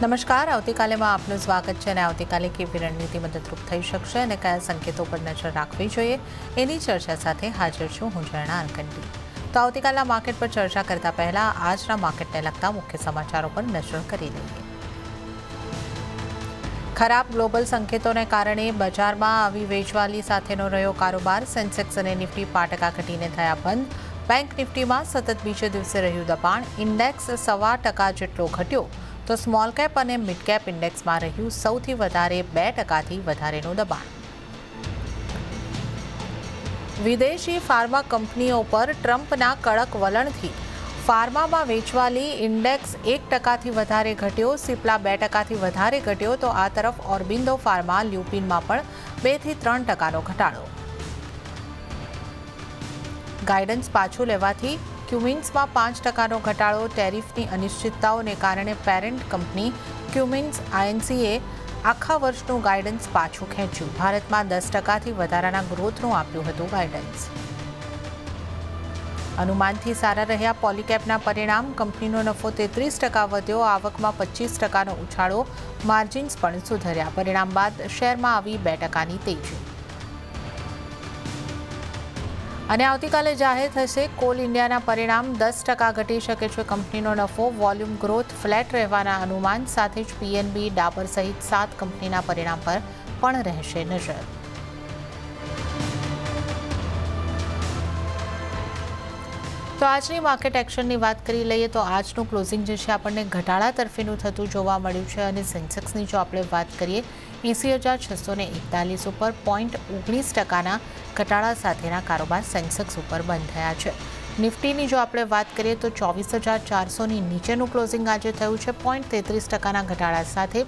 નમસ્કાર. આવતીકાલેમાં આપનું સ્વાગત છે અને આવતીકાલે કેવી રણનીતિ મદદરૂપ થઈ શકશે અને કયા સંકેતો પર નજર રાખવી જોઈએ એની ચર્ચા સાથે હાજર છું હું ઝરણા અરકંડી. તો આવતીકાલના માર્કેટ પર ચર્ચા કરતા પહેલા આજના માર્કેટને લગતા મુખ્ય સમાચારો પર નજર કરી લઈએ. ખરાબ ગ્લોબલ સંકેતોને કારણે બજારમાં આવી વેચવાલી સાથેનો રહ્યો કારોબાર. સેન્સેક્સ અને નિફ્ટી 5% ઘટીને થયા બંધ. બેંક નિફ્ટીમાં સતત બીજે દિવસે રહ્યું દબાણ. ઇન્ડેક્સ 0.25% જેટલો ઘટ્યો તો સ્મોલ કેપ અને મિડ કેપ ઇન્ડેક્સમાં રહ્યું સૌથી વધારે 2%થી વધારેનું દબાણ. વિદેશી ફાર્મા કંપનીઓ પર ટ્રમ્પના કડક વલણથી ફાર્મામાં વેચવાલી ઇન્ડેક્સ 1%થી વધારે ઘટ્યો. સિપ્લા 2%થી વધારે ઘટ્યો તો આ તરફ ઓર્બિંદો ફાર્મા લ્યુપિનમાં પણ 2થી 3%નો ઘટાડો. ગાઈડન્સ પાછું લેવાથી ક્યુમિન્સમાં 5%નો ઘટાડો. ટેરિફની અનિશ્ચિતતાઓને કારણે પેરેન્ટ કંપની ક્યુમિન્સ આઈએનસીએ આખા વર્ષનું ગાઈડન્સ પાછું ખેંચ્યું. ભારતમાં 10%થી વધારાના ગ્રોથનું આપ્યું હતું ગાઈડન્સ. અનુમાનથી સારા રહ્યા પોલીકેપના પરિણામ. કંપનીનો નફો 33% વધ્યો. આવકમાં 25%નો ઉછાળો. માર્જિન્સ પણ સુધર્યા. પરિણામ બાદ શેરમાં આવી 2%ની તેજી. અને આવતીકાલે જાહેર થશે કોલ ઇન્ડિયાના પરિણામ. 10% ઘટી શકે છે કંપનીનો નફો. વોલ્યુમ ગ્રોથ ફ્લેટ રહેવાના અનુમાન સાથે જ પીએનબી, ડાબર સહિત 7 કંપનીના પરિણામ પર પણ રહેશે નજર. તો આજની માર્કેટ એક્શનની વાત કરી લઈએ તો આજનું ક્લોઝિંગ જે છે આપણને ઘટાડા તરફેનું થતું જોવા મળ્યું છે અને સેન્સેક્સની જો આપણે વાત કરીએ 80,641 ઉપર 0.19%ના ઘટાડા સાથેના કારોબાર સેન્સેક્સ ઉપર બંધ થયા છે. નિફ્ટીની જો આપણે વાત કરીએ તો 24,400ની નીચેનું ક્લોઝિંગ આજે થયું છે. 0.33%ના ઘટાડા સાથે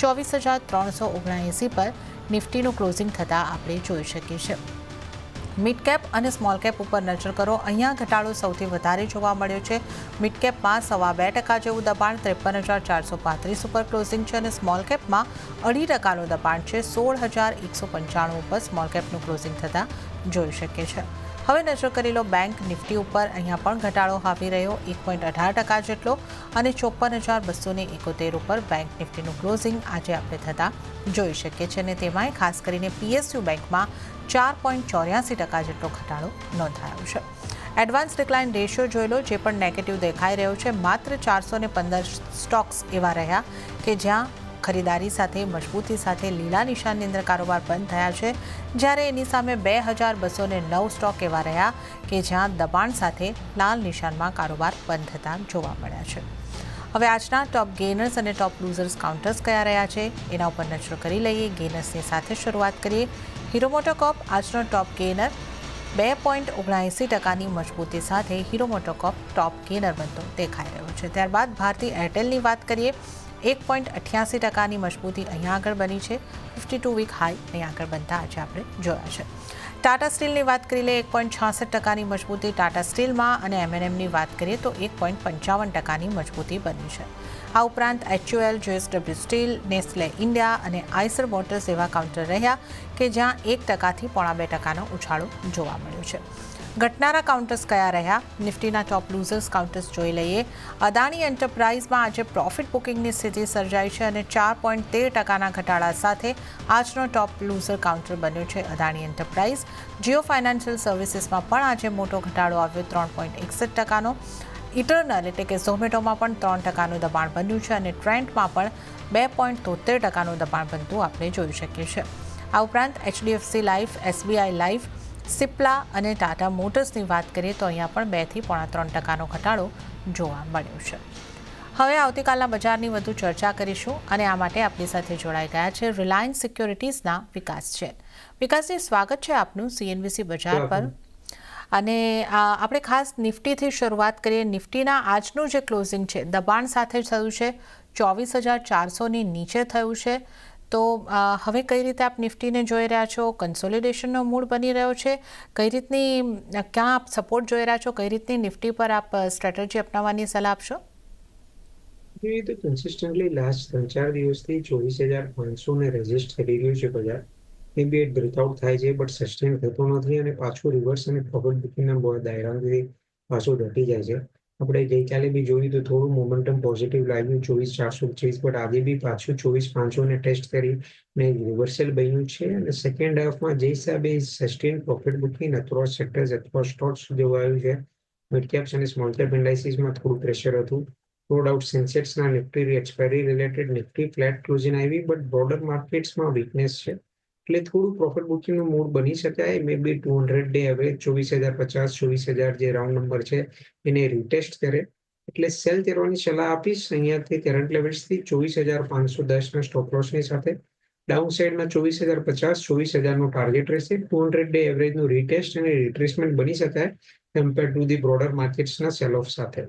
24,379 પર નિફ્ટીનું ક્લોઝિંગ થતાં આપણે જોઈ શકીએ છીએ. મિડ કેપ અને સ્મોલ કેપ ઉપર નજર કરો. અહીંયા ઘટાડો સૌથી વધારે જોવા મળ્યો છે. મિડ કેપમાં 2.25% જેવું દબાણ 53,435 ઉપર ક્લોઝિંગ છે અને સ્મોલ કેપમાં 2.5%નું દબાણ છે. 16,195 ઉપર સ્મોલ કેપનું ક્લોઝિંગ થતાં જોઈ શકીએ છીએ. હવે નજર કરી લો બેંક નિફ્ટી ઉપર. અહીંયા પણ ઘટાડો આવી રહ્યો 1.18% જેટલો અને 54,271 ઉપર બેંક નિફ્ટીનું ક્લોઝિંગ આજે આપણે થતાં જોઈ શકીએ છીએ અને તેમાંય ખાસ કરીને પીએસયુ બેંકમાં 4.84% જેટલો ઘટાડો નોંધાયો છે. એડવાન્સ ડિક્લાઇન રેશિયો જોઈ લો, જે પણ નેગેટિવ દેખાઈ રહ્યો છે. માત્ર 415 સ્ટોક્સ એવા રહ્યા કે જ્યાં ખરીદારી સાથે મજબૂતી સાથે લીલા નિશાનની અંદર કારોબાર બંધ થયા છે, જ્યારે એની સામે 2,209 સ્ટોક એવા રહ્યા કે જ્યાં દબાણ સાથે લાલ નિશાનમાં કારોબાર બંધ થતા જોવા મળ્યા છે. હવે આજના ટોપ ગેનર્સ અને ટોપ લૂઝર્સ કાઉન્ટર્સ કયા રહ્યા છે એના ઉપર નજર કરી લઈએ. ગેનર્સની સાથે શરૂઆત કરીએ. હીરો મોટોકોર્પ આજનો ટોપ ગેનર 2.79%ની મજબૂતી સાથે હીરો મોટોકોર્પ ટોપ ગેનર બનતો દેખાઈ રહ્યો છે. ત્યારબાદ ભારતી એરટેલની વાત કરીએ. 1.88%ની મજબૂતી અહીંયા આગળ બની છે. 52 વીક હાઈ અહીંયા આગળ બનતા આજે આપણે જોયા છે. ટાટા સ્ટીલની વાત કરી લઈએ. 1.66%ની મજબૂતી ટાટા સ્ટીલમાં અને એમએનએમની વાત કરીએ તો 1.55%ની મજબૂતી બની છે. આ ઉપરાંત HUL, JSW steel, Nestle India અને આઈસર મોટર્સ એવા કાઉન્ટર રહ્યા કે જ્યાં 1%થી 0.25%નો ઉછાળો જોવા મળ્યો છે. ઘટનારા કાઉન્ટર્સ કયા રહ્યા? નિફ્ટીના ટોપ લૂઝર્સ કાઉન્ટર્સ જોઈ લઈએ. અદાણી એન્ટરપ્રાઇઝમાં આજે પ્રોફિટ બુકિંગની સ્થિતિ સર્જાઈ છે અને 4.13%ના ઘટાડા સાથે આજનો ટોપ લૂઝર કાઉન્ટર બન્યો છે અદાણી એન્ટરપ્રાઇઝ. જીઓ ફાઇનાન્શિયલ સર્વિસીસમાં પણ આજે મોટો ઘટાડો આવ્યો 3.61%નો. ઇટરનલ એટલે કે ઝોમેટોમાં પણ 3%નું દબાણ બન્યું છે અને ટ્રેન્ડમાં પણ 2.73%નું દબાણ બનતું આપણે જોઈ શકીએ છીએ. આ ઉપરાંત HDFC life, SBI life, Cipla અને ટાટા મોટર્સની વાત કરીએ તો અહીંયા પણ 2થી 3.5%નો ઘટાડો જોવા મળ્યો છે. હવે આવતીકાલના બજારની વધુ ચર્ચા કરીશું અને આ માટે આપણી સાથે જોડાઈ ગયા છે રિલાયન્સ સિક્યોરિટીઝના વિકાસ છે. વિકાસજી, સ્વાગત છે આપનું સીએનબીસી બજાર પર. અને આપણે ખાસ નિફ્ટીથી શરૂઆત કરીએ. નિફ્ટીના આજનું જે ક્લોઝિંગ છે દબાણ સાથે થયું છે. 24,400ની નીચે થયું છે. તો હવે કઈ રીતે આપ નિફ્ટીને જોઈ રહ્યા છો? કન્સોલિડેશનનો મૂડ બની રહ્યો છે? કઈ રીતની ક્યાં આપ સપોર્ટ જોઈ રહ્યા છો? કઈ રીતની નિફ્ટી પર આપ સ્ટ્રેટેજી અપનાવવાની સલાહ આપશો? એ તો કન્સિસ્ટન્ટલી લાસ્ટ 3-4 દિવસથી 24,500ને રેઝિસ્ટ કરી રહ્યું છે બજાર. એ બી એક બ્રેકઆઉટ થાય છે બટ સસ્ટેન થતો નથી અને પાછું રિવર્સ અને પ્રોફિટ બુકિંગના દાયરામાંથી પાછું ઘટી જાય છે. આપણે ગઈકાલે બી જોયું તો થોડું મોમેન્ટમ પોઝિટિવ લાગ્યું 24,425, બટ આજે બી પાછું 24,500 ને ટેસ્ટ કરી ને રિવર્સલ બન્યું છે. અને સેકન્ડ હાફમાં જે હિસાબે sustain profit booking across sectors અથવા સ્ટોક્સ જોવા આવ્યું છે, મિડ કેપ્સ અને સ્મોલ કેપ ઇન્ડાઇસીસમાં થોડું પ્રેશર હતું. નો ડાઉટ સેન્સેક્સના Nifty expiry related Nifty flat closing આવી, બટ બ્રોડર માર્કેટ્સમાં વીકનેસ છે. એટલે થોડું પ્રોફિટ બુકિંગનું મૂડ બની શકાય. મે બી 200 ડે એવરેજ 24,050, 24,000 જે રાઉન્ડ નંબર છે એને રિટેસ્ટ કરે, એટલે સેલ કરવાની સલાહ આપીશ. અહીંયાથી કરંટ લેવલ્સથી 24,510 ના સ્ટોપ લોસની સાથે ડાઉન સાઇડમાં 24,050, 24,000નો ટાર્ગેટ રહેશે. 200 ડે એવરેજનું રીટેસ્ટ અને રિટ્રેસમેન્ટ બની શકાય કમ્પેર ટુ ધી બ્રોડર માર્કેટ્સના સેલ ઓફ સાથે.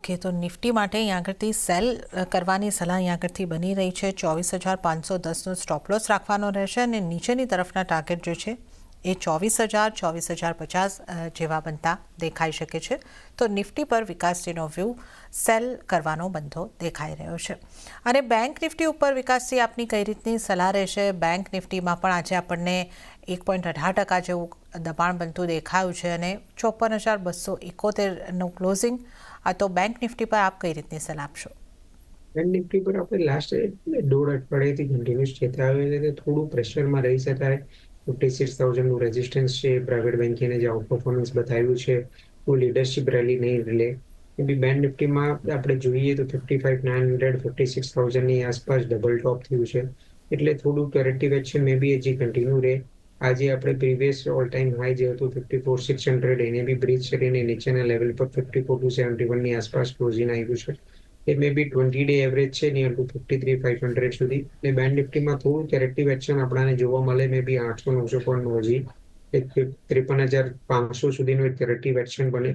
ઓકે, તો નિફ્ટી માટે અહીં આગળથી સેલ કરવાની સલાહ અહીં આગળથી બની રહી છે. 24,510નો સ્ટોપ લોસ રાખવાનો રહેશે અને નીચેની તરફના ટાર્ગેટ જે છે એ 24,000, 24,050 જેવા બનતા દેખાઈ શકે છે. તો નિફ્ટી પર વિકાસજીનો વ્યૂ સેલ કરવાનો બંધો દેખાઈ રહ્યો છે. અને બેંક નિફ્ટી ઉપર વિકાસજી આપની કઈ રીતની સલાહ રહેશે? બેંક નિફ્ટીમાં પણ આજે આપણને 1.18% જેવું દબાણ બનતું દેખાયું છે અને 54,271નું ક્લોઝિંગ. તો બેંક નિફ્ટી પર આપ કઈ રીતની સલાહ આપશો? બેંક નિફ્ટી પર આપણે લાસ્ટ 1.5 અઠવાડિયાથી કન્ટિન્યુઅસ કહેતા આવેલા કે થોડું પ્રેશરમાં રહી શકાય. 56,000નું રેઝિસ્ટન્સ છે. પ્રાઇવેટ બેન્કિંગે જે આઉટ પરફોર્મન્સ બતાવ્યું છે, તો લીડરશિપ રેલી નહીં લે. બી બેંક નિફ્ટીમાં આપણે જોઈએ તો 55,900, 56,000ની આસપાસ ડબલ ટોપ થયું છે, એટલે થોડું કરેક્ટિવ એક્શન મે બી હજી કન્ટિન્યુ રહે. આજે આપણે પ્રીવિયસ ઓલ ટાઈમ હાઈ જે હતું 54,600 એને બી બ્રીચ કરીને નીચેના લેવલ પર 54,271ની આસપાસ ક્લોઝિંગ આવ્યું છે. એ મે બી 20 ડે એવરેજ છે નિયર ટુ 53,500 સુધી. એટલે બેંક નિફ્ટીમાં થોડું કરેક્ટિવ એક્શન આપણને જોવા મળે. મે બી 800-900 પોઈન્ટ હજી 53,500 સુધીનું એક કરેક્ટિવ એક્શન બને.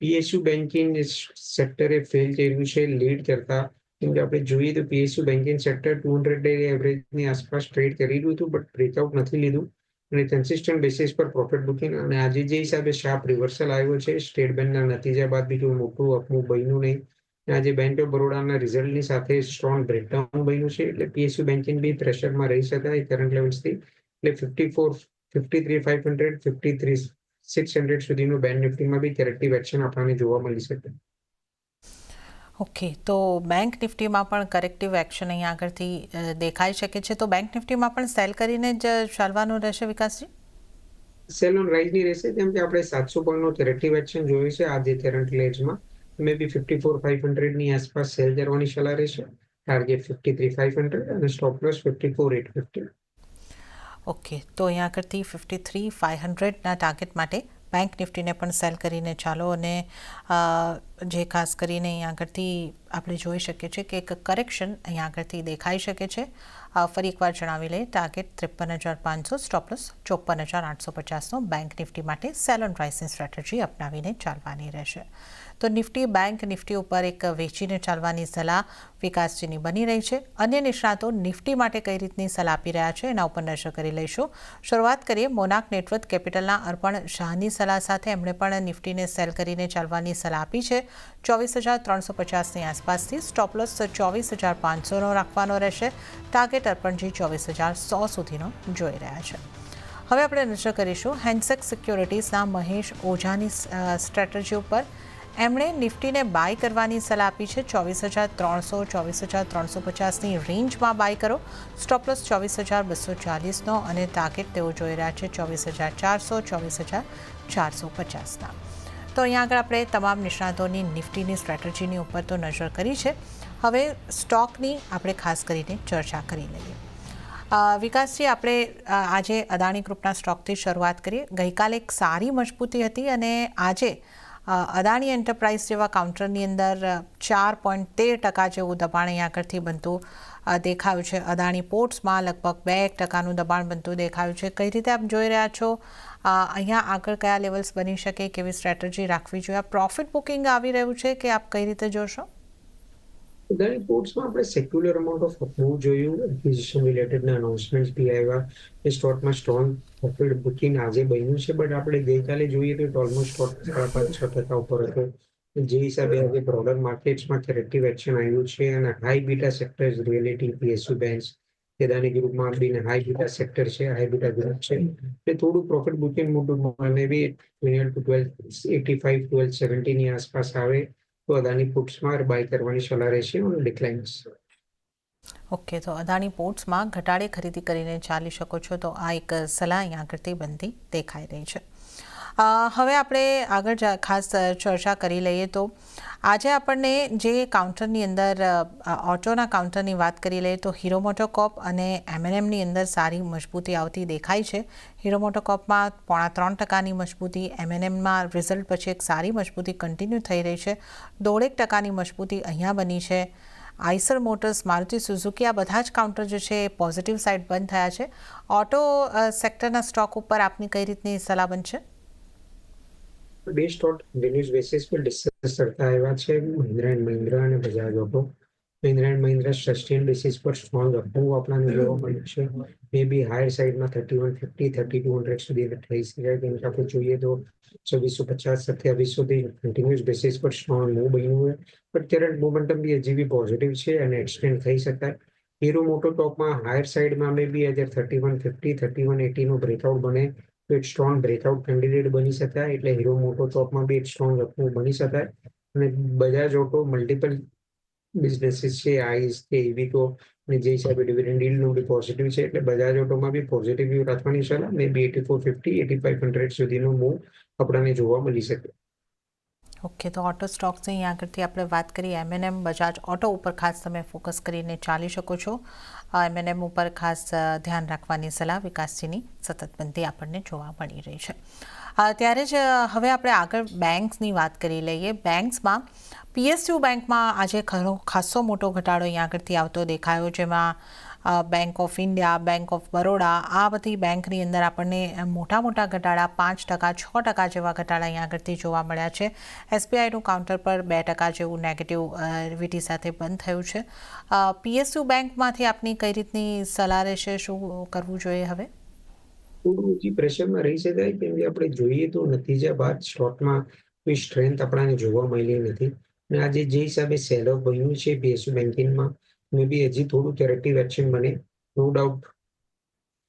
પીએસયુ બેન્કિંગ સેક્ટરે ફેલ કર્યું છે લીડ કરતા. કેમ કે આપણે જોઈએ તો પીએસયુ બેન્કિંગ સેક્ટર 200 ડે એવરેજની આસપાસ ટ્રેડ કરી રહ્યું હતું, બટ બ્રેકઆઉટ નથી લીધું અને કન્સિસ્ટન્ટ બેસિસ પર પ્રોફિટ બુકિંગ. અને આજે જે હિસાબે શાર્પ રિવર્સલ આવ્યો છે સ્ટેટ બેંકના નતીજા બાદ બી કોઈ મોટું અપમૂવ બન્યું નહીં. આજે બેંક ઓફ બરોડાના રિઝલ્ટની સાથે સ્ટ્રોંગ બ્રેકડાઉન બન્યું છે, એટલે પીએસયુ બેન્કિંગ બી પ્રેશરમાં રહી શકાય કરંટ લેવલ્સથી. એટલે 53,500, 53,600 સુધીનું બેંક નિફ્ટીમાં બી કરેક્ટિવ એક્શન આપણને જોવા મળી શકે. ઓકે, તો બેંક નિફ્ટીમાં પણ કરેક્ટિવ એક્શન અહીં આગળથી દેખાઈ શકે છે. તો બેંક નિફ્ટીમાં પણ સેલ કરીને જ ચાલવાનું રહેશે વિકાસજી? સેલ ઓન રાઇઝની રહેશે, કેમ કે આપણે 700 પોઈન્ટનો કરેક્ટિવ એક્શન જોયું છે આજે કરંટ લેવલ્સમાં. મે બી 54,500ની આસપાસ સેલ કરવાની સલાહ રહેશે. ટાર્ગેટ 53,500 અને સ્ટોપ લોસ 54,850. ઓકે, તો અહીં આગળથી 53,500ના ટાર્ગેટ માટે બેંક નિફ્ટીને પણ સેલ કરીને ચાલો. અને જે ખાસ કરીને અહીં આગળથી આપણે જોઈ શકીએ છીએ કે એક કરેક્શન અહીં આગળથી દેખાઈ શકે છે. ફરી એકવાર જણાવી લઈએ, ટાર્ગેટ 53,500, સ્ટોપ લોસ 54,850નો બેંક નિફ્ટી માટે સેલ ઓન રાઇઝની સ્ટ્રેટેજી અપનાવીને ચાલવાની રહેશે. તો નિફ્ટી બેંક નિફ્ટી ઉપર એક વેચીને ચાલવાની સલાહ વિકાસજીની બની રહી છે. અન્ય નિષ્ણાતો નિફ્ટી માટે કઈ રીતની સલાહ આપી રહ્યા છે એના ઉપર નજર કરી લઈશું. શરૂઆત કરીએ મોનાક નેટવર્થ કેપિટલના અર્પણ શાહની સલાહ સાથે. એમણે પણ નિફ્ટીને સેલ કરીને ચાલવાની સલાહ આપી છે. 24,350ની આસપાસથી સ્ટોપ લોસ 24,500નો રાખવાનો રહેશે. ટાર્ગેટ અર્પણજી 24,100 સુધીનો જોઈ રહ્યા છે. હવે આપણે નજર કરીશું હેન્ડસેક્સ સિક્યોરિટીઝના મહેશ ઓઝાની સ્ટ્રેટેજી ઉપર. એમણે નિફ્ટીને બાય કરવાની સલાહ આપી છે. 24,300, 24,350ની રેન્જમાં બાય કરો. સ્ટોપ લોસ 24,240નો અને ટાર્ગેટ તેઓ જોઈ રહ્યા છે 24,400, 24,450ના. તો અહીંયા આગળ આપણે તમામ નિષ્ણાતોની નિફ્ટીની સ્ટ્રેટેજીની ઉપર તો નજર કરી છે. હવે સ્ટોકની આપણે ખાસ કરીને ચર્ચા કરી લઈએ. વિકાસજી, આપણે આજે અદાણી ગ્રુપના સ્ટોકથી શરૂઆત કરીએ. ગઈકાલે એક સારી મજબૂતી હતી અને આજે અદાણી એન્ટરપ્રાઇઝ જેવા કાઉન્ટરની અંદર 4.13% જેવું દબાણ અહીં આગળથી બનતું દેખાયું છે. અદાણી પોર્ટ્સમાં લગભગ 2% દબાણ બનતું દેખાયું છે. કઈ રીતે આપ જોઈ રહ્યા છો? અહીંયા આગળ કયા લેવલ્સ બની શકે, કેવી સ્ટ્રેટેજી રાખવી જોઈએ? પ્રોફિટ બુકિંગ આવી રહ્યું છે કે આપ કઈ રીતે જોશો? અદાણી પોર્ટ્સમાં આપણે સેક્યુલર અમાઉન્ટ ઓફ અપમૂવ જોયું. એક્વિઝિશન રિલેટેડના અનાઉન્સમેન્ટ્સ બી આવ્યા. એ સ્ટોકમાં સ્ટ્રોંગ પ્રોફિટ બુકિંગ આજે બન્યું છે, બટ આપણે ગઈકાલે જોઈએ તો ઓલમોસ્ટ સ્ટોક 5.6% ઉપર હતો. જે હિસાબે આજે બ્રોડર માર્કેટ્સમાં કરેક્ટિવ એક્શન આવ્યું છે અને high beta sectors reality, PSU banks Adani ગ્રુપમાં બી હાઈ બીટા સેક્ટર છે, હાઈ બીટા ગ્રુપ છે, એટલે થોડું પ્રોફિટ બુકિંગ મોટું મે બી 1285 1270 ની આસપાસ આવે તો અદાની પુટ્સમાં બાય કરવાની સલાહ રહેશે ઓન ડિક્લાઇન્સ. ઓકે, તો અદાણી પોર્ટ્સમાં ઘટાડે ખરીદી કરીને ચાલી શકો છો, તો આ એક સલાહ અહીંયા આગળથી બનતી દેખાઈ રહી છે. હવે આપણે આગળ ખાસ ચર્ચા કરી લઈએ તો આજે આપણને જે કાઉન્ટરની અંદર ઓટોના કાઉન્ટરની વાત કરી લઈએ તો હીરો મોટોકોર્પ અને એમએનએમની અંદર સારી મજબૂતી આવતી દેખાય છે. હીરો મોટોકોર્પમાં 3.5% મજબૂતી, એમએનએમમાં રિઝલ્ટ પછી એક સારી મજબૂતી કન્ટિન્યુ થઈ રહી છે. 1.5% મજબૂતી અહીંયા બની છે. આઈસર મોટર્સ, મારુતિ સુઝુકી, આ બધા જ કાઉન્ટર જે છે એ પોઝિટિવ સાઇડ બંધ થયા છે. ઓટો સેક્ટરના સ્ટોક ઉપર આપની કઈ રીતની સલાહ બનશે? બે સ્ટોક કન્ટિન્યુઅસ બેસિસ પર ડિસ્કસ કરતા આવ્યા છે, મહિન્દ્રા એન્ડ મહિન્દ્રા અને Bajaj auto. Mahindra and Mahindra sustain basis પર સ્ટ્રોંગ અપમૂવ આપણને જોવા મળ્યું છે. મે બી હાયર સાઇડમાં 3150 3200 સુધી થઈ શકે, કેમ કે આપણે જોઈએ તો 2650 2700 થી કન્ટિન્યુઅસ બેસિસ પર સ્ટ્રોંગ મૂવ બન્યું હોય, પણ કરંટ મોમેન્ટમ બી હજી બી પોઝિટિવ છે અને એક્સટેન્ડ થઈ શકાય. હીરો મોટોકોર્પમાં હાયર સાઇડમાં મે બી અગર 3150 3180 નો બ્રેકઆઉટ બને તો એક સ્ટ્રોંગ બ્રેકઆઉટ કેન્ડિડેટ બની શકાય, એટલે હીરો મોટોકોર્પમાં બી એક સ્ટ્રોંગ અપમૂવ બની શકાય. અને બજાજ ઓટો મલ્ટિપલ બિઝનેસીસ છે, આઈસ કે એવી તો જે હિસાબે ડિવિડન્ડ યીલ્ડનું બી પોઝિટિવ છે, એટલે બજાજ ઓટોમાં બી પોઝિટિવ વ્યૂ રાખવાની સલાહ. મે બી 8450 8500 સુધીનો મૂવ આપણને જોવા મળી શકે. ઓકે, તો ઓટો સ્ટોક્સની અહીંયા આગળથી આપણે વાત કરીએ. એમએનએમ, બજાજ ઓટો ઉપર ખાસ તમે ફોકસ કરીને ચાલી શકો છો. એમએનએમ ઉપર ખાસ ધ્યાન રાખવાની સલાહ વિકાસજીની સતત બનતી આપણને જોવા મળી રહી છે. ત્યારે જ હવે આપણે આગળ બેંક્સની વાત કરી લઈએ. બેંક્સમાં પીએસયુ બેંકમાં આજે ખાસો મોટો ઘટાડો અહીંયા આગળથી આવતો દેખાયો, જેમાં bank of India, bank of Baroda, આ બધી બેંકની અંદર આપણને મોટા ઘટાડા 5%, 6% જેવા ઘટાડા અહીંયા આગળથી જોવા મળ્યા છે. એસબીઆઈનું કાઉન્ટર પર 2% જેવું નેગેટિવ વીટી સાથે બંધ થયું છે. પીએસયુ બેંકમાંથી આપની કઈ રીતની સલાહ રહેશે, શું કરવું જોઈએ હવે? થોડું ઓછી પ્રેશરમાં રહી શકાય, કેમ કે આપણે જોઈએ તો નતીજા બાદ સ્ટોકમાં કોઈ સ્ટ્રેન્થ આપણને જોવા મળી નથી. અને આજે જે હિસાબે સેલ ઓફ બન્યું છે પીએસયુ બેન્કિંગમાં, મે બી હજી થોડું કરેક્ટિવ એક્શન બને. નો ડાઉટ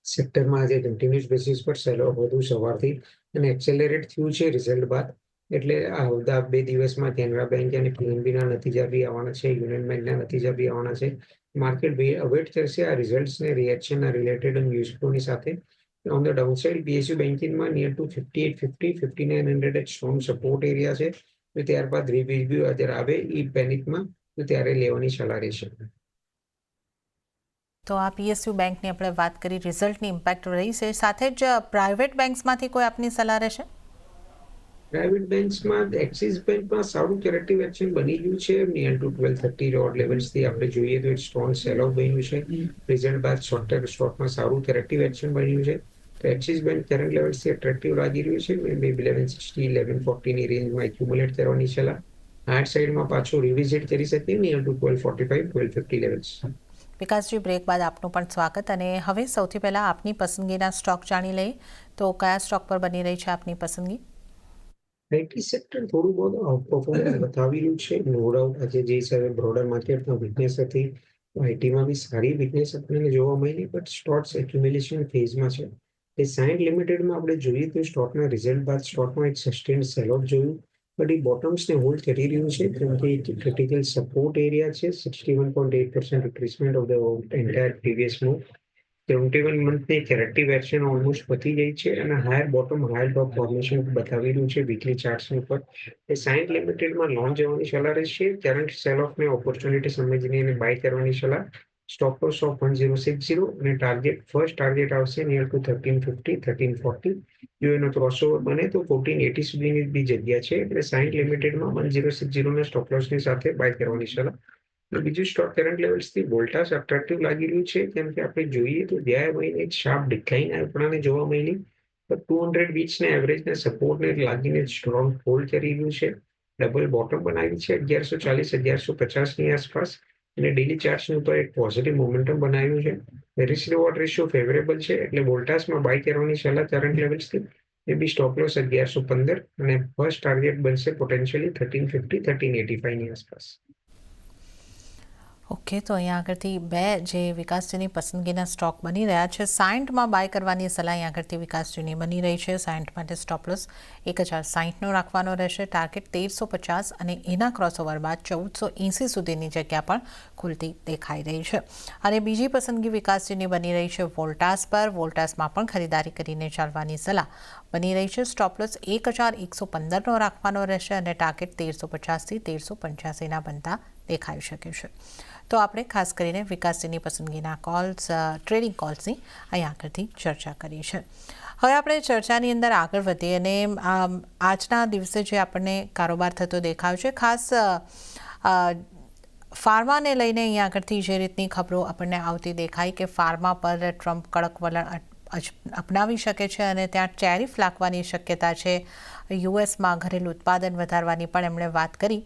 સેક્ટરમાં આજે કન્ટિન્યુઅસ બેસિસ પર સેલ ઓફ વધુ સવારથી અને એક્સેલરેટ થયું છે રિઝલ્ટ બાદ. એટલે આવતા 2 દિવસમાં કેનરા બેંક અને પીએનબીના નતીજા બી આવવાના છે, યુનિયન બેંકના નતીજા બી આવવાના છે. માર્કેટ અવેટ કરશે આ રિઝલ્ટ્સને, રિએક્શનના રિલેટેડ અને ન્યૂઝ ફ્લોની સાથે. On the downside, PSU બેન્કિંગમાં near to 5850 5900 એક સ્ટ્રોંગ સપોર્ટ એરિયા છે. તો ત્યારબાદ રિવ્યુ અત્યારે આવે એ પેનિકમાં તો ત્યારે લેવાની સલાહ રહેશે. તો આ પીએસયુ બેંકની આપણે વાત કરી, રિઝલ્ટની ઇમ્પેક્ટ રહી છે. સાથે જ પ્રાઇવેટ બેંક્સમાંથી કોઈ આપની સલાહ રહેશે? પ્રાઇવેટ બેંક્સમાં એક્સિસ બેંકમાં સારું કરેક્ટિવ એક્શન બની ગયું છે. નિયર ટુ 1230 ઓડ લેવલ્સથી આપણે જોઈએ તો એક સ્ટ્રોંગ સેલ ઓફ બન્યું છે. રિઝલ્ટ બાદ શોર્ટ ટર્મ સ્ટોકમાં સારું કરેક્ટિવ એક્શન બન્યું છે. તો એક્સિસ બેંક કરંટ લેવલ્સથી એટ્રેક્ટિવ લાગી રહ્યું છે. મે બી 1160 1140 ની રેન્જમાં એક્યુમ્યુલેટ કરવાની સલાહ. હાર્ડ સાઈડમાં પાછું રિવિઝિટ કરી શકીએ નિયર ટુ 1245 1250 લેવલ્સ. વિકાસજી, બ્રેક બાદ આપનું પણ સ્વાગત. અને હવે સૌથી પહેલાં આપની પસંદગીના સ્ટોક જાણી લઈએ. તો કયા સ્ટોક પર બની રહી છે આપની પસંદગી? આઈટી સેક્ટર થોડું બહુ આઉટપરફોર્મન્સ બતાવી રહ્યું છે. નો ડાઉટ આજે જે હિસાબે બ્રોડર માર્કેટમાં વીકનેસ હતી, આઈટીમાં બી સારી વીકનેસ આપણને જોવા મળી, બટ સ્ટોક્સ એક્યુમ્યુલેશન ફેઝમાં છે. એ સાઇન્ટ લિમિટેડમાં આપણે જોઈએ તો સ્ટોકના રિઝલ્ટ બાદ સ્ટોકમાં એક સસ્ટેન્ડ સેલ ઓફ જોયું, બટ એ બોટમ્સને હોલ્ડ કરી રહ્યું છે, કેમ કે એક ક્રિટિકલ સપોર્ટ એરિયા છે. 61.8% retracement of the entire previous move. 71 મંથની કરેક્ટિવ એક્શન ઓલમોસ્ટ પતી ગઈ છે અને higher bottom higher top formation બતાવી રહ્યું છે વીકલી ચાર્ટ્સની ઉપર. એ સાઇન્ટ લિમિટેડમાં લોન્ચ જવાની સલાહ રહેશે. કરંટ સેલ ઓફને ઓપોર્ચ્યુનિટી સમજીને એને બાય કરવાની સલાહ. સ્ટોપ લોસ ઓફ 1060 અને ફર્સ્ટ ટાર્ગેટ આવશે નિયર ટુ 1350 1340. જો એનો ક્રોસઓવર બને તો 1480 સુધીની બી જગ્યા છે, એટલે સાઇન્ટ લિમિટેડમાં 1060 ના સ્ટોપ લોસની સાથે બાય કરવાની સલાહ. બીજું સ્ટોક કરંટ લેવલ્સથી વોલ્ટાસ અટ્રેક્ટિવ લાગી રહ્યું છે, કેમ કે આપણે જોઈએ તો ગયા મહિને એક શાર્પ ડિક્લાઇન આપણને જોવા મળી. 200 બીટ્સને એવરેજને સપોર્ટને લાગીને સ્ટ્રોંગ હોલ્ડ કરી રહ્યું છે. ડબલ બોટમ બનાવી છે 1140 1150 ની આસપાસ અને ડેલી ચાર્ટ્સની ઉપર એક પોઝિટિવ મોમેન્ટમ બનાવ્યું છે. રિસ્ક રિવોર્ડ રેશિયો ફેવરેબલ છે, એટલે વોલ્ટાસમાં બાય કરવાની સલાહ કરંટ લેવલ્સથી. એ બી સ્ટોપ લોસ 1115 અને ફર્સ્ટ ટાર્ગેટ બનશે પોટેન્શિયલી 1350 1385 ની આસપાસ. ઓકે, તો અહીંયા આગળથી બે જે વિકાસજીની પસંદગીના સ્ટોક બની રહ્યા છે. 60માં બાય કરવાની સલાહ અહીંયા આગળથી વિકાસજીની બની રહી છે. 60 માટે સ્ટોપ લોસ 1060નો રાખવાનો રહેશે. ટાર્ગેટ 1350 અને એના ક્રોસઓવર બાદ 1480 સુધીની જગ્યા પણ ખુલતી દેખાઈ રહી છે. અને બીજી પસંદગી વિકાસજીની બની રહી છે વોલ્ટાસ પર. વોલ્ટાસમાં પણ ખરીદારી કરીને ચાલવાની સલાહ બની રહી છે. સ્ટોપ લોસ 1115નો રાખવાનો રહેશે અને ટાર્ગેટ 1350થી 1385ના બનતા દેખાઈ શકે છે. તો આપણે ખાસ કરીને વિકાસજીની પસંદગીના કોલ્સ, ટ્રેડિંગ કોલ્સની અહીં આગળથી ચર્ચા કરી છે. હવે આપણે ચર્ચાની અંદર આગળ વધીએ અને આજના દિવસે જે આપણને કારોબાર થતો દેખાયો છે, ખાસ ફાર્માને લઈને અહીં આગળથી જે રીતની ખબરો આપણને આવતી દેખાય કે ફાર્મા પર ટ્રમ્પ કડક વલણ અપનાવી શકે છે અને ત્યાં ટેરિફ લાગવાની શક્યતા છે. યુએસમાં ઘરેલું ઉત્પાદન વધારવાની પણ એમણે વાત કરી.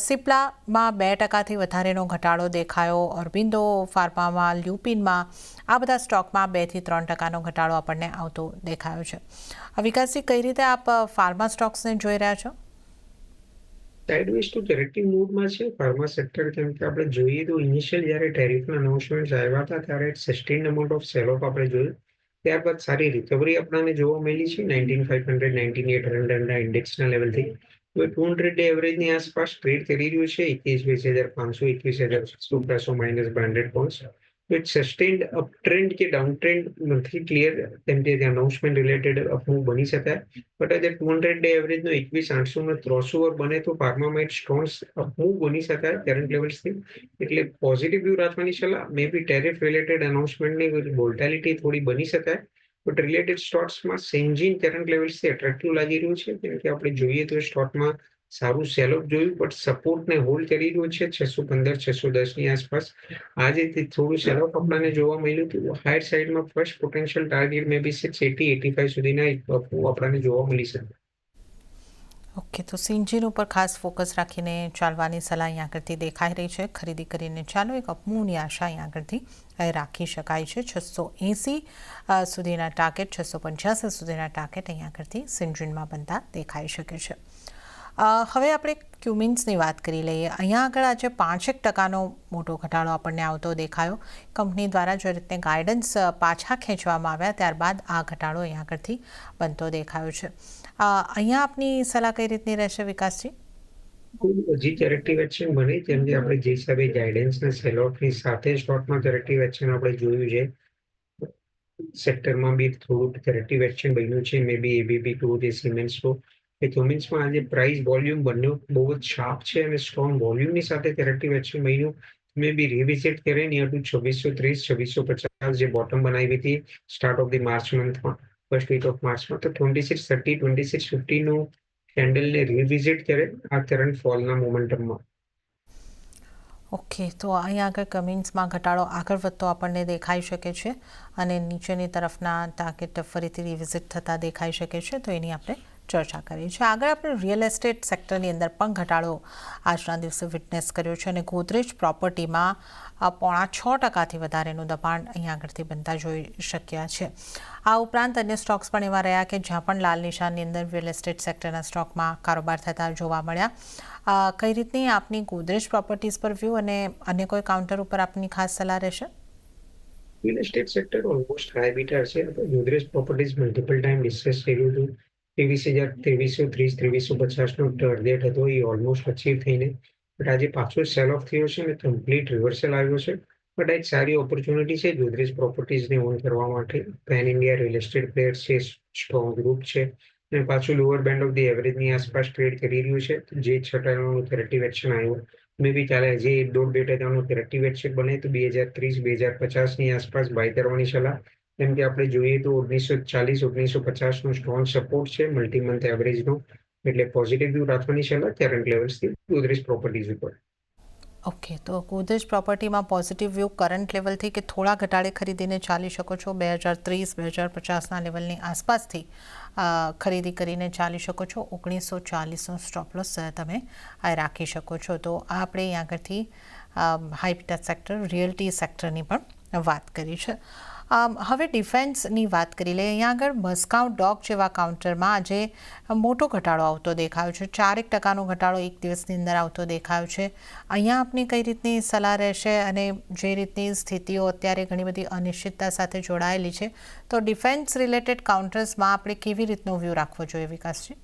સિપ્લામાં 2%થી વધારેનો ઘટાડો દેખાયો. ઓર્બિંદો ફાર્મામાં, લ્યુપિનમાં, આ બધા સ્ટોકમાં 2 થી 3% ઘટાડો આપણને આવતો દેખાયો છે. વિકાસજી, કઈ રીતે આપ ફાર્મા સ્ટોક્સને જોઈ રહ્યા છો? સાઇડવેઝ ટુ કરેક્ટિવ મૂડમાં છે ફાર્મા સેક્ટર, કેમ કે આપણે જોઈએ તો ઇનિશિયલ જ્યારે ટેરિફના અનાઉન્સમેન્ટ આવ્યા હતા ત્યારે સસ્ટેન્ડ અમાઉન્ટ ઓફ સેલ ઓફ આપણે જોયું. ત્યારબાદ સારી રિકવરી આપણને જોવા મળી છે 19500 19800 ઇન્ડેક્સના લેવલથી. હવે 200 ડે એવરેજની આસપાસ ટ્રેડ કરી રહ્યું છે. 21500 21600 plus or minus 100 points. With sustained up trend કે ડાઉન ટ્રેન્ડ નથી ક્લિયર, કેમ કે અનાઉન્સમેન્ટ રિલેટેડ અપમૂવ બની શકાય. બટ આજે 200 ડે એવરેજનો 21800નો ક્રોસઓવર બને તો ફાર્મામાં એક સ્ટ્રોંગ અપમૂવ બની શકાય કરંટ લેવલ્સથી. એટલે પોઝિટિવ વ્યૂ રાખવાની સલાહ. મે બી ટેરિફ રિલેટેડ અનાઉન્સમેન્ટની વોલ્ટાલિટી થોડી બની શકાય. બટ રિલેટેડ સ્ટોક્સમાં સેન્જિન કરંટ લેવલ્સથી એટ્રેક્ટિવ લાગી રહ્યું છે, કેમ કે આપણે જોઈએ તો સ્ટોકમાં સારું સેલઓફ જોયું, બટ સપોર્ટને હોલ્ડ કરી રહ્યું છે 615 610ની આસપાસ. આજે થોડું સેલઓફ આપણને જોવા મળ્યું હતું. હાયર સાઇડમાં ફર્સ્ટ પોટેન્શિયલ ટાર્ગેટ મે બી 680 85 સુધીના આપણને જોવા મળી શકે. ઓકે, તો સિન્જીન ઉપર ખાસ ફોકસ રાખીને ચાલવાની સલાહ અહીં આગળથી દેખાઈ રહી છે. ખરીદી કરીને ચાલો, એક અપમૂવની આશા અહીં આગળથી રાખી શકાય છે. 680 સુધીના ટાર્ગેટ, 685 સુધીના ટાર્ગેટ અહીં આગળથી સિન્જીનમાં બનતા દેખાઈ શકે છે. હવે આપણે ક્યુમિન્સની વાત કરી લઈએ. અહીંયા આગળ આજે 5% મોટો ઘટાડો આપણને આવતો દેખાયો. કંપની દ્વારા જે રીતે ગાઈડન્સ પાછા ખેંચવામાં આવ્યા ત્યારબાદ આ ઘટાડો અહીંયા આગળથી બનતો દેખાયો છે. અહીંયા આપની સલાહ કઈ રીતની રહેશે વિકાસજી? હજી કરેક્ટિવ એક્શન બને, કેમ કે આપણે જે હિસાબે ગાઈડન્સના સેલ ઓફની સાથે સ્ટોકમાં કરેક્ટિવ એક્શન આપણે જોયું છે. સેક્ટરમાં બી થોડું કરેક્ટિવ એક્શન બન્યું છે. મે બી એબીબી ટુ કે સિમેન્સ ટુ. ક્યુમિન્સમાં આજે પ્રાઇસ વોલ્યુમ બંને બહુ જ શાર્પ છે અને સ્ટ્રોંગ વોલ્યુમની સાથે કરેક્ટિવ એક્શન બન્યું. મે બી રિવિઝિટ કરે નિયર ટુ 2630 2650 જે બોટમ બનાવી હતી સ્ટાર્ટ ઓફ ધી માર્ચ મંથમાં, ફર્સ્ટ વીક ઓફ માર્ચમાં. તો 2630 2650નું કેન્ડલને રિવિઝિટ કરે આ કરંટ ફોલના મોમેન્ટમમાં. ઓકે, તો અહીં આગળ કમિન્સમાં ઘટાડો આગળ વધતો આપણને દેખાઈ શકે છે અને નીચેની તરફના ટાર્ગેટ ફરીથી રિવિઝિટ થતા દેખાઈ શકે છે. તો એની આપણે ચર્ચા કરી છે. આગળ આપણે રિયલ એસ્ટેટ સેક્ટરની અંદર પણ ઘટાડો આજના દિવસે વિટનેસ કર્યો છે અને ગોદરેજ પ્રોપર્ટીમાં 6.5% વધારેનું દબાણ અહીં આગળથી બનતા જોઈ શક્યા છે. આ ઉપરાંત અન્ય સ્ટોક્સ પણ એવા રહ્યા કે જ્યાં પણ લાલ નિશાનની અંદર રિયલ એસ્ટેટ સેક્ટરના સ્ટોકમાં કારોબાર થતા જોવા મળ્યા. કઈ રીતની આપની ગોદરેજ પ્રોપર્ટીઝ પર વ્યૂ અને અન્ય કોઈ કાઉન્ટર ઉપર આપની ખાસ સલાહ રહેશે? Real estate sector almost high beta છે. Godrej properties multiple time discuss કર્યું હતું. 23,330 2350નો ટાર્ગેટ હતો, એ ઓલમોસ્ટ અચીવ થઈને બટ આજે પાછો સેલ ઓફ થયો છે અને કમ્પ્લીટ રિવર્સલ આવ્યો છે. બટ આ એક સારી ઓપોર્ચ્યુનિટી છે ગોદરેજ પ્રોપર્ટીઝને ઓન કરવા માટે. Pen India real estate player છે, સ્ટ્રોંગ ગ્રુપ છે અને પાછું લોઅર બેન્ડ ઓફ ધી એવરેજની આસપાસ ટ્રેડ કરી રહ્યું છે. જે 6%નું કરેક્ટિવ એક્શન આવ્યું, મે બી ચાલે હજી 1.5-2%નું કરેક્ટિવ એક્શન બને તો 2030 2050ની આસપાસ બાય કરવાની સલાહ. કેમ કે આપણે જોઈએ તો 1940 1950નો સ્ટ્રોંગ સપોર્ટ છે મલ્ટી મંથ એવરેજનો. એટલે પોઝિટિવ વ્યૂ રાખવાની સલાહ કરંટ લેવલ્સથી ગોદરેજ પ્રોપર્ટીઝ ઉપર. ઓકે, તો ગોદરેજ પ્રોપર્ટીમાં પોઝિટિવ વ્યૂ કરંટ લેવલથી કે થોડા ઘટાડે ખરીદીને ચાલી શકો છો. 2030 2050ના લેવલની આસપાસથી ખરીદી કરીને ચાલી શકો છો. 1940નો સ્ટોપ લોસ તમે રાખી શકો છો. તો આપણે અહીં આગળથી હાઈ બીટા સેક્ટર રિયલ્ટી સેક્ટરની પણ વાત કરી છે. હવે ડિફેન્સની વાત કરી લઈએ. અહીંયા આગળ મસ્કાઉ ડોગ જેવા કાઉન્ટરમાં આજે મોટો ઘટાડો આવતો દેખાયો છે. 4% ઘટાડો એક દિવસની અંદર આવતો દેખાયો છે. અહીંયા આપની કઈ રીતની સલાહ રહેશે અને જે રીતની સ્થિતિઓ અત્યારે ઘણી બધી અનિશ્ચિતતા સાથે જોડાયેલી છે તો ડિફેન્સ રિલેટેડ કાઉન્ટર્સમાં આપણે કેવી રીતનો વ્યૂ રાખવો જોઈએ વિકાસજી?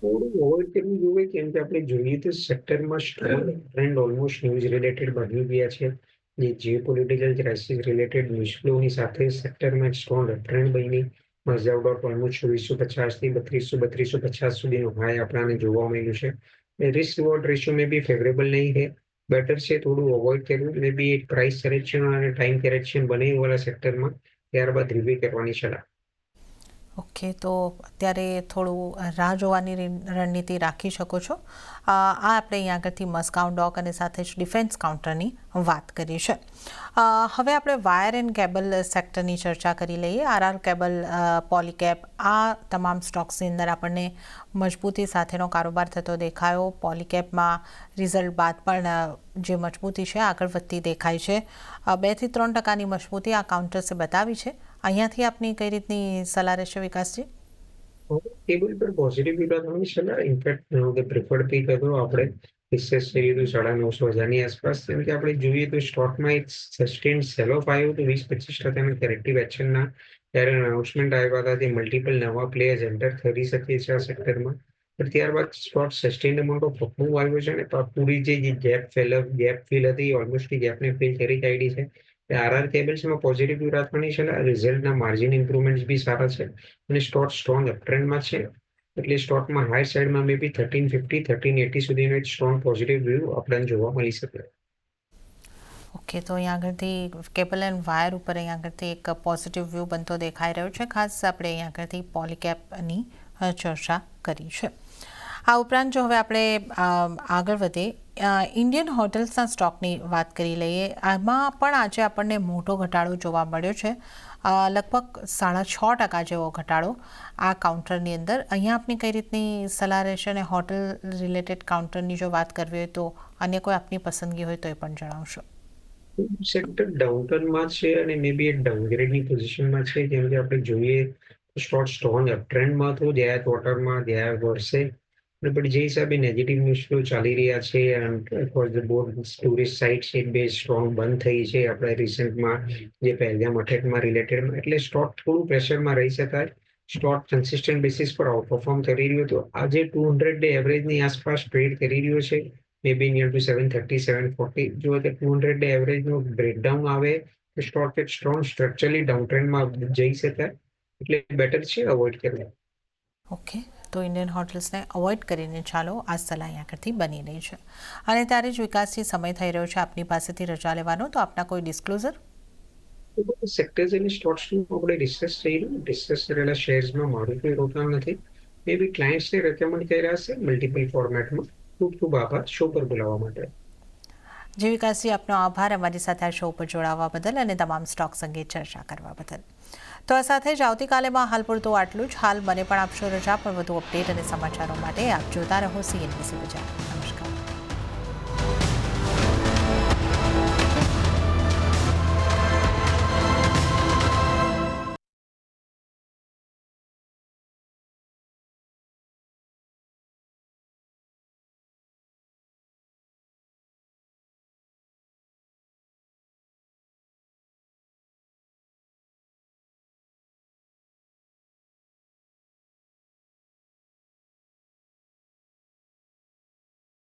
થોડું અવોઇડ કરવું જોઈએ કેમ કે આપણે જોઈએ તો સેક્ટરમાં strong trend almost news related બની ગયા છે. જે જીઓપોલિટિકલ ક્રાઇસિસ રિલેટેડ ન્યૂઝ ફ્લોની સાથે સેક્ટરમાં એક સ્ટ્રોંગ ટ્રેન્ડ બની. મઝાઉ ડોટ ઓલમોસ્ટ 2450 થી 3250 સુધીનો હાઈ આપણને જોવા મળ્યું છે. રિસ્ક રિવોર્ડ રેશિયો મે બી ફેવરેબલ નહીં છે. બેટર છે થોડું અવોઇડ કરવું. મે બી એક પ્રાઇસ કરેક્શન અને ટાઈમ કરેક્શન બને વાળા સેક્ટરમાં ત્યારબાદ રિવ્યુ કરવાની સલાહ. ઓકે, તો અત્યારે થોડું રાહ જોવાની રણનીતિ રાખી શકો છો. આ આપણે અહીંયા આગળથી મસ્કાઉ ડોક અને સાથે જ ડિફેન્સ કાઉન્ટરની વાત કરી છે. હવે આપણે વાયર એન્ડ કેબલ સેક્ટરની ચર્ચા કરી લઈએ. આરઆર કેબલ, પોલીકેપ, આ તમામ સ્ટોક્સની અંદર આપણને મજબૂતી સાથેનો કારોબાર થતો દેખાયો. પોલીકેપમાં રિઝલ્ટ બાદ પણ જે મજબૂતી છે આગળ વધતી દેખાય છે. 2 થી 3% મજબૂતી આ કાઉન્ટર્સે બતાવી છે. અહીંયાથી આપની કઈ રીતની સલાહ રહેશે વિકાસજી? ટેબલ પર પોઝિટિવ વિભાગની સલાહ. ઇનફેક્ટ પ્રિફર્ડ પીક હતો આપણે રિસર્ચ થઈ હતું 950,000ની આસપાસ. કેમ કે આપણે જોઈએ તો સ્ટોકમાં એક સસ્ટેન સેલ ઓફ આવ્યો તો 20-25% કરેક્ટિવ એક્શનના ત્યારે અનાઉન્સમેન્ટ આવ્યા હતા તે મલ્ટિપલ નવા પ્લેયર્સ એન્ટર કરી શકે છે આ સેક્ટરમાં. પણ ત્યારબાદ સ્ટોક સસ્ટેન અમાઉન્ટ ઓફ પકવું આવ્યો છે અને પૂરી જે ગેપ ફિલ હતી ઓલમોસ્ટ ગેપને ફિલ કરી કાઢી છે. આરઆર કેબલ્સમાં પોઝિટિવ વ્યૂ રાખવાની છે. રિઝલ્ટના માર્જિન ઇમ્પ્રુવમેન્ટ્સ બી સારા છે અને સ્ટોક સ્ટ્રોંગ અપટ્રેન્ડમાં છે. એટલે સ્ટોકમાં હાઈ સાઈડમાં મે બી 1350-1380 સુધીનો એક સ્ટ્રોંગ પોઝિટિવ વ્યૂ આપણને જોવા મળી શકે. ઓકે, તો અહીંયા આગળથી કેબલ એન્ડ વાયર ઉપર અહીંયા આગળથી એક પોઝિટિવ વ્યૂ બનતો દેખાઈ રહ્યો છે. ખાસ આપણે અહીંયા આગળથી પોલીકેપની ચર્ચા કરી છે. આ ઉપરાંત જો હવે આપણે આગળ વધીએ, ઇન્ડિયન હોટલ્સના સ્ટોકની વાત કરી લઈએ. આમાં પણ આજે આપણને મોટો ઘટાડો જોવા મળ્યો છે. લગભગ 6.5% જેવો ઘટાડો આ કાઉન્ટરની અંદર. અહીંયા આપની કઈ રીતની સલાહ રહેશે અને હોટલ રિલેટેડ કાઉન્ટરની જો વાત કરવી હોય તો અન્ય કોઈ આપની પસંદગી હોય તો એ પણ જણાવશો. સેક્ટર ડાઉનટર્નમાં છે અને મે બી એક ડાઉનગ્રેડની પોઝિશનમાં છે. કેમ કે આપણે જોઈએ સ્ટોક સ્ટ્રોંગ અપટ્રેન્ડમાં હતો ગયા ક્વાર્ટરમાં ગયા વર્ષે. પણ જે હિસાબે નેગેટિવ ન્યૂઝ ફ્લો ચાલી રહ્યા છે એકોર્સ ધ બોર્ડ ટુરિસ્ટ સાઇટ્સ એક બે સ્ટ્રોંગ બંધ થઈ છે આપણે રિસન્ટમાં જે પહેલગામ અટેકમાં રિલેટેડમાં. એટલે સ્ટોક થોડું પ્રેશરમાં રહી શકાય. સ્ટોક કન્સિસ્ટન્ટ બેસિસ પર આઉટપરફોર્મ કરી રહ્યો હતો. આજે 200 ડે એવરેજની આસપાસ ટ્રેડ કરી રહ્યો છે. મે બી નિયર ટુ 730-740. જો કે 200 ડે એવરેજનો બ્રેકડાઉન આવે તો સ્ટોક એક સ્ટ્રોંગ સ્ટ્રક્ચરલી ડાઉન ટ્રેન્ડમાં જઈ શકાય. એટલે બેટર છે અવોઇડ કરવું. ઓકે, તો ઇન્ડિયન હોટલ્સને અવોઇડ કરીને ચાલો આ સલાહ અહીંયા આગળથી બની રહી છે. અને ત્યારે જ વિકાસથી સમય થઈ રહ્યો છે આપની પાસેથી રજા લેવાનો, તો આપના કોઈ ડિસ્ક્લોઝર? સેક્ટર્સ અને સ્ટોક્સનું આપણે ડિસ્કસ કરેલા શેર્સમાં મારું કોઈ રોકાણ નથી. મે બી ક્લાયન્ટ્સને રેકમેન્ડ કર્યા હશે મલ્ટિપલ ફોર્મેટમાં. ખૂબ ખૂબ આભાર શો પર બોલાવવા માટે. જી વિકાસજી, આપનો આભાર અમારી સાથે આ શો પર જોડાવા બદલ અને તમામ સ્ટોક્સ અંગે ચર્ચા કરવા બદલ. તો આ સાથે જ આવતીકાલેમાં હાલ પૂરતું આટલું જ. હાલ મને પણ આપશો રજા, પણ વધુ અપડેટ અને સમાચારો માટે આપ જોતા રહો CNBC બજાર.